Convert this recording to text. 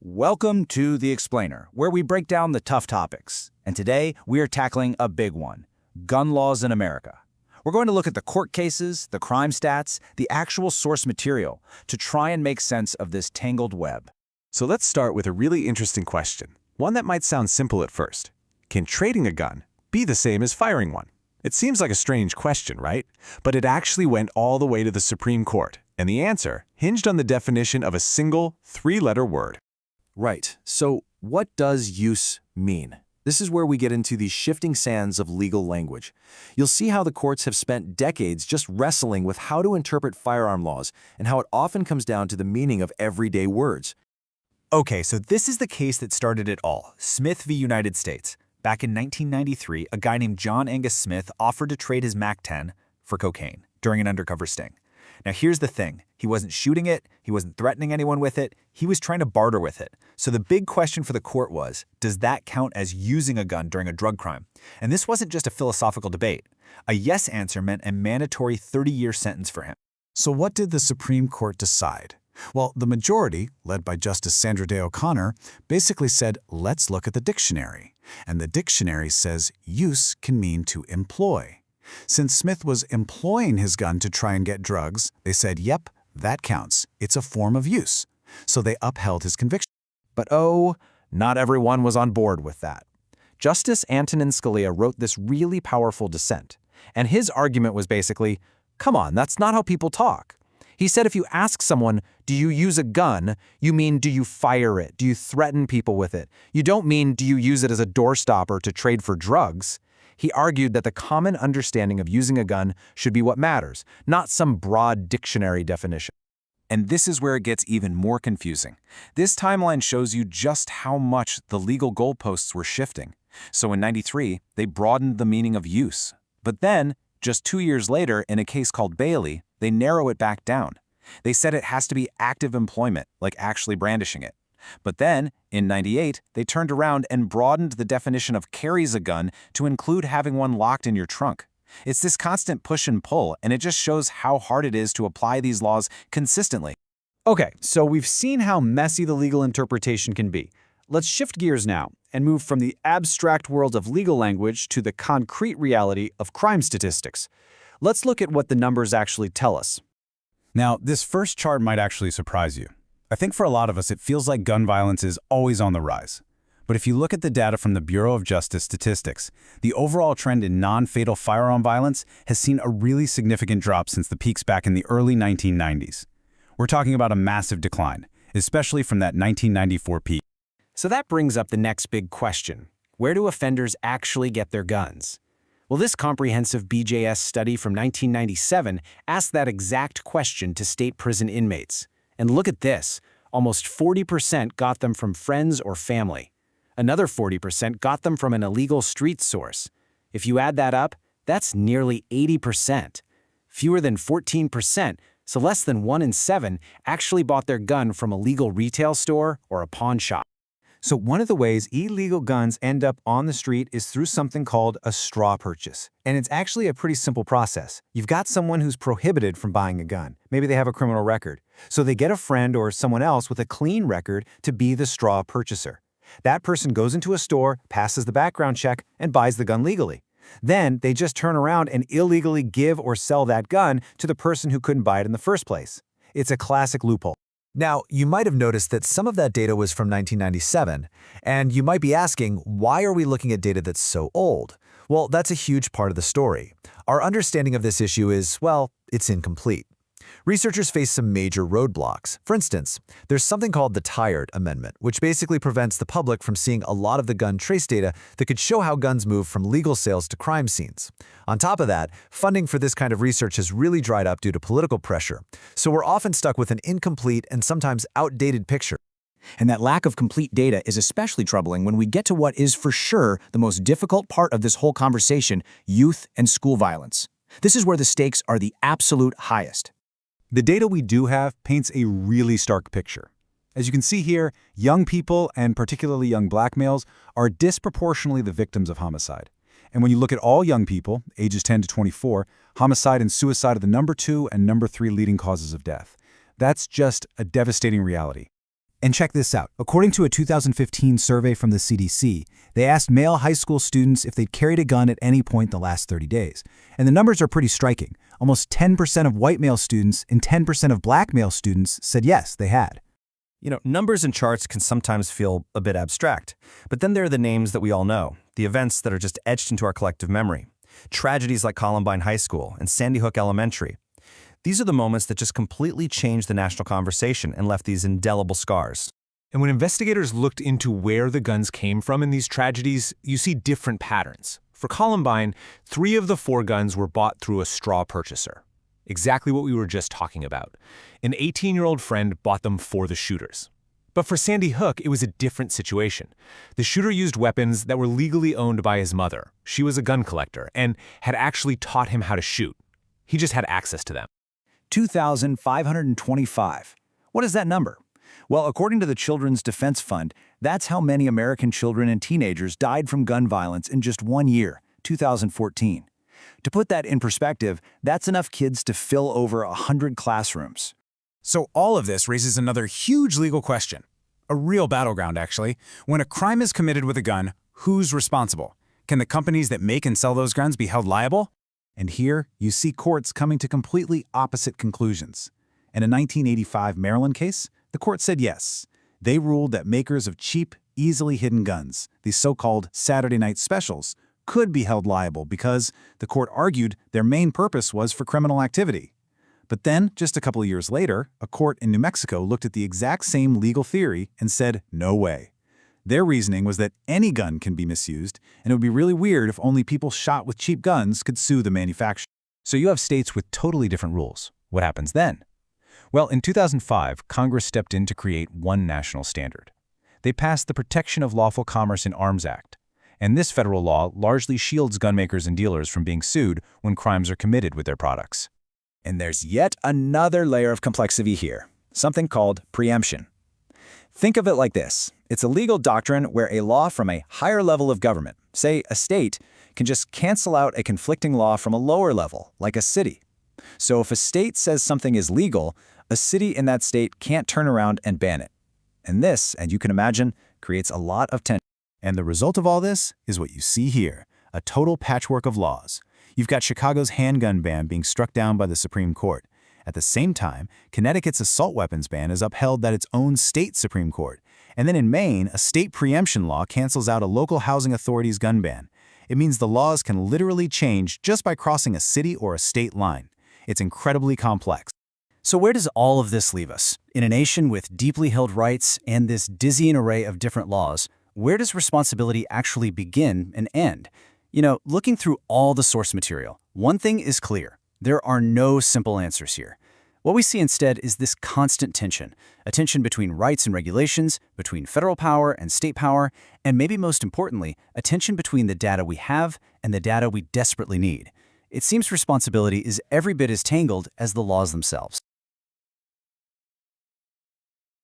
Welcome to The Explainer, where we break down the tough topics. And today, we are tackling a big one, gun laws in America. We're going to look at the court cases, the crime stats, the actual source material, to try and make sense of this tangled web. So let's start with a really interesting question, one that might sound simple at first. Can trading a gun be the same as firing one? It seems like a strange question, right? But it actually went all the way to the Supreme Court, and the answer hinged on the definition of a single, three-letter word. Right. So what does use mean? This is where we get into the shifting sands of legal language. You'll see how the courts have spent decades just wrestling with how to interpret firearm laws and how it often comes down to the meaning of everyday words. Okay, so this is the case that started it all, Smith v. United States. Back in 1993, a guy named John Angus Smith offered to trade his MAC-10 for cocaine during an undercover sting. Now here's the thing, he wasn't shooting it, he wasn't threatening anyone with it, he was trying to barter with it. So the big question for the court was, does that count as using a gun during a drug crime? And this wasn't just a philosophical debate. A yes answer meant a mandatory 30-year sentence for him. So what did the Supreme Court decide? Well, the majority, led by Justice Sandra Day O'Connor, basically said, let's look at the dictionary. And the dictionary says use can mean to employ. Since Smith was employing his gun to try and get drugs, they said, yep, that counts. It's a form of use. So they upheld his conviction. But oh, not everyone was on board with that. Justice Antonin Scalia wrote this really powerful dissent. And his argument was basically, come on, that's not how people talk. He said if you ask someone, do you use a gun, you mean do you fire it? Do you threaten people with it? You don't mean do you use it as a doorstopper to trade for drugs? He argued that the common understanding of using a gun should be what matters, not some broad dictionary definition. And this is where it gets even more confusing. This timeline shows you just how much the legal goalposts were shifting. So in '93, they broadened the meaning of use. But then, just 2 years later, in a case called Bailey, they narrow it back down. They said it has to be active employment, like actually brandishing it. But then, in '98, they turned around and broadened the definition of carries a gun to include having one locked in your trunk. It's this constant push and pull, and it just shows how hard it is to apply these laws consistently. Okay, so we've seen how messy the legal interpretation can be. Let's shift gears now and move from the abstract world of legal language to the concrete reality of crime statistics. Let's look at what the numbers actually tell us. Now, this first chart might actually surprise you. I think for a lot of us, it feels like gun violence is always on the rise. But if you look at the data from the Bureau of Justice Statistics, the overall trend in non-fatal firearm violence has seen a really significant drop since the peaks back in the early 1990s. We're talking about a massive decline, especially from that 1994 peak. So that brings up the next big question. Where do offenders actually get their guns? Well, this comprehensive BJS study from 1997 asked that exact question to state prison inmates. And look at this, almost 40% got them from friends or family. Another 40% got them from an illegal street source. If you add that up, that's nearly 80%. Fewer than 14%, so less than 1 in 7, actually bought their gun from a legal retail store or a pawn shop. So one of the ways illegal guns end up on the street is through something called a straw purchase. And it's actually a pretty simple process. You've got someone who's prohibited from buying a gun. Maybe they have a criminal record. So they get a friend or someone else with a clean record to be the straw purchaser. That person goes into a store, passes the background check, and buys the gun legally. Then they just turn around and illegally give or sell that gun to the person who couldn't buy it in the first place. It's a classic loophole. Now, you might have noticed that some of that data was from 1997, and you might be asking, why are we looking at data that's so old? Well, that's a huge part of the story. Our understanding of this issue is, well, it's incomplete. Researchers face some major roadblocks. For instance, there's something called the Tired Amendment, which basically prevents the public from seeing a lot of the gun trace data that could show how guns move from legal sales to crime scenes. On top of that, funding for this kind of research has really dried up due to political pressure, so we're often stuck with an incomplete and sometimes outdated picture. And that lack of complete data is especially troubling when we get to what is for sure the most difficult part of this whole conversation, youth and school violence. This is where the stakes are the absolute highest. The data we do have paints a really stark picture. As you can see here, young people, and particularly young black males, are disproportionately the victims of homicide. And when you look at all young people, ages 10 to 24, homicide and suicide are the number 2 and number 3 leading causes of death. That's just a devastating reality. And check this out. According to a 2015 survey from the CDC, they asked male high school students if they'd carried a gun at any point in the last 30 days. And the numbers are pretty striking. Almost 10% of white male students and 10% of black male students said yes, they had. You know, numbers and charts can sometimes feel a bit abstract, but then there are the names that we all know, the events that are just etched into our collective memory. Tragedies like Columbine High School and Sandy Hook Elementary. These are the moments that just completely changed the national conversation and left these indelible scars. And when investigators looked into where the guns came from in these tragedies, you see different patterns. For Columbine, 3 of the 4 guns were bought through a straw purchaser. Exactly what we were just talking about. An 18-year-old friend bought them for the shooters. But for Sandy Hook, it was a different situation. The shooter used weapons that were legally owned by his mother. She was a gun collector and had actually taught him how to shoot. He just had access to them. 2,525. What is that number? Well, according to the Children's Defense Fund, that's how many American children and teenagers died from gun violence in just 1 year, 2014. To put that in perspective, that's enough kids to fill over 100 classrooms. So all of this raises another huge legal question. A real battleground, actually. When a crime is committed with a gun, who's responsible? Can the companies that make and sell those guns be held liable? And here, you see courts coming to completely opposite conclusions. In a 1985 Maryland case, the court said yes. They ruled that makers of cheap, easily hidden guns, these so-called Saturday night specials, could be held liable because, the court argued, their main purpose was for criminal activity. But then, just a couple of years later, a court in New Mexico looked at the exact same legal theory and said, no way. Their reasoning was that any gun can be misused, and it would be really weird if only people shot with cheap guns could sue the manufacturer. So you have states with totally different rules. What happens then? Well, in 2005, Congress stepped in to create one national standard. They passed the Protection of Lawful Commerce in Arms Act, and this federal law largely shields gun makers and dealers from being sued when crimes are committed with their products. And there's yet another layer of complexity here, something called preemption. Think of it like this. It's a legal doctrine where a law from a higher level of government, say a state, can just cancel out a conflicting law from a lower level, like a city. So if a state says something is legal, a city in that state can't turn around and ban it. And this, and you can imagine, creates a lot of tension. And the result of all this is what you see here, a total patchwork of laws. You've got Chicago's handgun ban being struck down by the Supreme Court. At the same time, Connecticut's assault weapons ban is upheld at its own state Supreme Court. And then in Maine, a state preemption law cancels out a local housing authority's gun ban. It means the laws can literally change just by crossing a city or a state line. It's incredibly complex. So where does all of this leave us? In a nation with deeply held rights and this dizzying array of different laws, where does responsibility actually begin and end? You know, looking through all the source material, one thing is clear. There are no simple answers here. What we see instead is this constant tension, a tension between rights and regulations, between federal power and state power, and maybe most importantly, a tension between the data we have and the data we desperately need. It seems responsibility is every bit as tangled as the laws themselves.